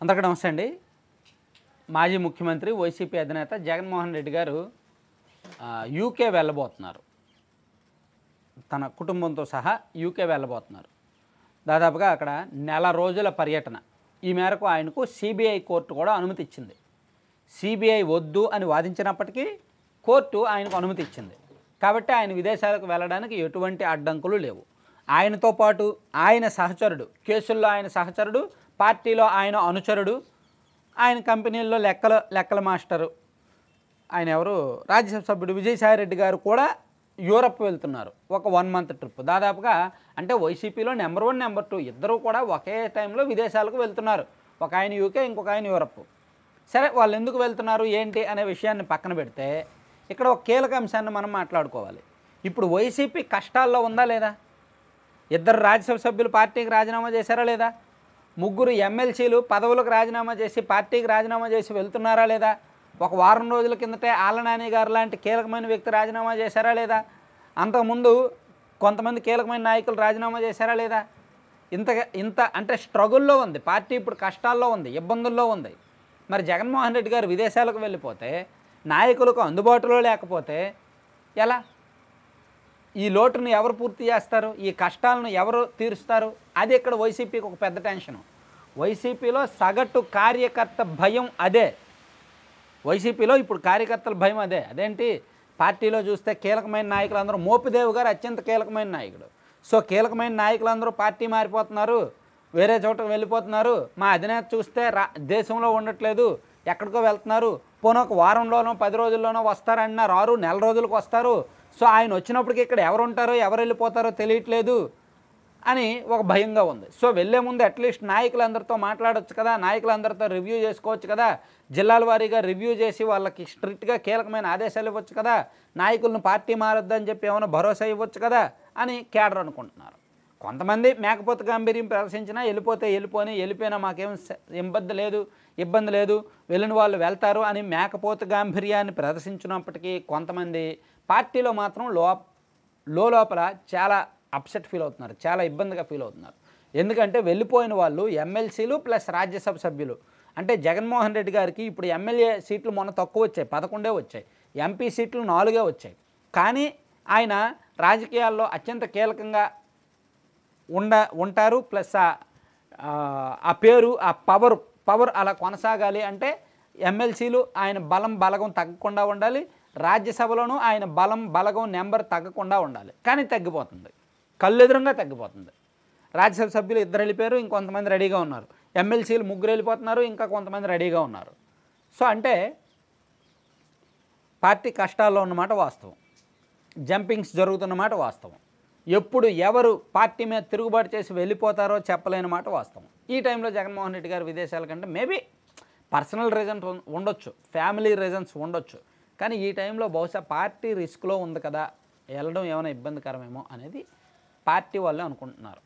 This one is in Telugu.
అందరికీ నమస్తే అండి. మాజీ ముఖ్యమంత్రి వైసీపీ అధినేత జగన్మోహన్ రెడ్డి గారు యూకే వెళ్ళబోతున్నారు. తన కుటుంబంతో సహా యూకే వెళ్ళబోతున్నారు. దాదాపుగా అక్కడ నెల రోజుల పర్యటన. ఈ మేరకు ఆయనకు సిబిఐ కోర్టు కూడా అనుమతి ఇచ్చింది. సిబిఐ వద్దు అని వాదించినప్పటికీ కోర్టు ఆయనకు అనుమతి ఇచ్చింది. కాబట్టి ఆయన విదేశాలకు వెళ్ళడానికి ఎటువంటి అడ్డంకులు లేవు. ఆయనతో పాటు ఆయన సహచరుడు, కేసుల్లో ఆయన సహచరుడు, పార్టీలో ఆయన అనుచరుడు, ఆయన కంపెనీల్లో లెక్కల మాస్టరు, ఆయన ఎవరు రాజ్యసభ సభ్యుడు విజయసాయిరెడ్డి గారు కూడా యూరప్ వెళ్తున్నారు. ఒక 1 మంత్ ట్రిప్. దాదాపుగా అంటే వైసీపీలో నెంబర్ 1, నెంబర్ 2 ఇద్దరు కూడా ఒకే టైంలో విదేశాలకు వెళ్తున్నారు. ఒక ఆయన యూకే, ఇంకొక ఆయన యూరప్. సరే, వాళ్ళు ఎందుకు వెళ్తున్నారు ఏంటి అనే విషయాన్ని పక్కన పెడితే ఇక్కడ ఒక కీలక అంశాన్ని మనం మాట్లాడుకోవాలి. ఇప్పుడు వైసీపీ కష్టాల్లో ఉందా లేదా? 2 రాజ్యసభ సభ్యులు పార్టీకి రాజీనామా చేశారా లేదా? 3 ఎమ్మెల్సీలు పదవులకు రాజీనామా చేసి పార్టీకి రాజీనామా చేసి వెళ్తున్నారా లేదా? ఒక వారం రోజుల కిందటే ఆళ్లనాని గారు లాంటి కీలకమైన వ్యక్తి రాజీనామా చేశారా లేదా? అంతకుముందు కొంతమంది కీలకమైన నాయకులు రాజీనామా చేశారా లేదా? ఇంత అంటే స్ట్రగుల్లో ఉంది పార్టీ, ఇప్పుడు కష్టాల్లో ఉంది, ఇబ్బందుల్లో ఉంది. మరి జగన్మోహన్ రెడ్డి గారు విదేశాలకు వెళ్ళిపోతే, నాయకులకు అందుబాటులో లేకపోతే ఎలా? ఈ లోటును ఎవరు పూర్తి చేస్తారు? ఈ కష్టాలను ఎవరు తీరుస్తారు? అది ఇక్కడ వైసీపీకి ఒక పెద్ద టెన్షను. వైసీపీలో సగటు కార్యకర్త భయం అదే. వైసీపీలో ఇప్పుడు కార్యకర్తల భయం అదే. అదేంటి? పార్టీలో చూస్తే కీలకమైన నాయకులందరూ, మోపిదేవి గారు అత్యంత కీలకమైన నాయకుడు. సో కీలకమైన నాయకులందరూ పార్టీ మారిపోతున్నారు, వేరే చోటకు వెళ్ళిపోతున్నారు. మా అధినేత చూస్తే దేశంలో ఉండట్లేదు, ఎక్కడికో వెళ్తున్నారు. పోనీ ఒక వారంలోనో 10 రోజుల్లోనో వస్తారన్నారు, 6 నెల రోజులకు వస్తారు. సో ఆయన వచ్చినప్పటికీ ఇక్కడ ఎవరు ఉంటారో ఎవరు వెళ్ళిపోతారో తెలియట్లేదు అని ఒక భయంగా ఉంది. సో వెళ్ళే ముందు అట్లీస్ట్ నాయకులందరితో మాట్లాడొచ్చు కదా, నాయకులందరితో రివ్యూ చేసుకోవచ్చు కదా, జిల్లాల వారీగా రివ్యూ చేసి వాళ్ళకి స్ట్రిక్ట్గా కీలకమైన ఆదేశాలు ఇవ్వచ్చు కదా, నాయకులను పార్టీ మారొద్దని చెప్పి ఏమైనా భరోసా ఇవ్వచ్చు కదా అని కేడర్ అనుకుంటున్నారు. కొంతమంది మేకపోతు గాంభీర్యం ప్రదర్శించినా వెళ్ళిపోయినా మాకేం ఇబ్బంది లేదు, వెళ్ళిన వాళ్ళు వెళ్తారు అని మేకపోతు గాంభీర్యాన్ని ప్రదర్శించినప్పటికీ కొంతమంది పార్టీలో మాత్రం లోపల చాలా అప్సెట్ ఫీల్ అవుతున్నారు, చాలా ఇబ్బందిగా ఫీల్ అవుతున్నారు. ఎందుకంటే వెళ్ళిపోయిన వాళ్ళు ఎమ్మెల్సీలు ప్లస్ రాజ్యసభ సభ్యులు. అంటే జగన్మోహన్ రెడ్డి గారికి ఇప్పుడు ఎమ్మెల్యే సీట్లు మొన్న తక్కువ వచ్చాయి, 11 వచ్చాయి. ఎంపీ సీట్లు 4 వచ్చాయి. కానీ ఆయన రాజకీయాల్లో అత్యంత కీలకంగా ఉంటారు. ప్లస్ ఆ పేరు, ఆ పవర్ అలా కొనసాగాలి అంటే ఎమ్మెల్సీలు ఆయన బలగం తగ్గకుండా ఉండాలి, రాజ్యసభలోనూ ఆయన బలగం నెంబర్ తగ్గకుండా ఉండాలి. కానీ తగ్గిపోతుంది, కళ్ళెదురుగా తగ్గిపోతుంది. రాజ్యసభ సభ్యులు 2 వెళ్ళిపోయారు, ఇంకొంతమంది రెడీగా ఉన్నారు. ఎమ్మెల్సీలు 3 వెళ్ళిపోతున్నారు, ఇంకా కొంతమంది రెడీగా ఉన్నారు. సో అంటే పార్టీ కష్టాల్లో ఉన్నమాట వాస్తవం, జంపింగ్స్ జరుగుతున్నమాట వాస్తవం. ఎప్పుడు ఎవరు పార్టీ మీద తిరుగుబాటు చేసి వెళ్ళిపోతారో చెప్పలేని మాట వాస్తవం. ఈ టైంలో జగన్మోహన్ రెడ్డి గారు విదేశాల కంటే మేబీ పర్సనల్ రీజన్స్ ఉండొచ్చు, ఫ్యామిలీ రీజన్స్ ఉండొచ్చు. కానీ ఈ టైంలో బహుశా పార్టీ రిస్క్లో ఉంది కదా, వెళ్ళడం ఏమైనా ఇబ్బందికరమేమో అనేది పార్టీ వాళ్ళే అనుకుంటున్నారు.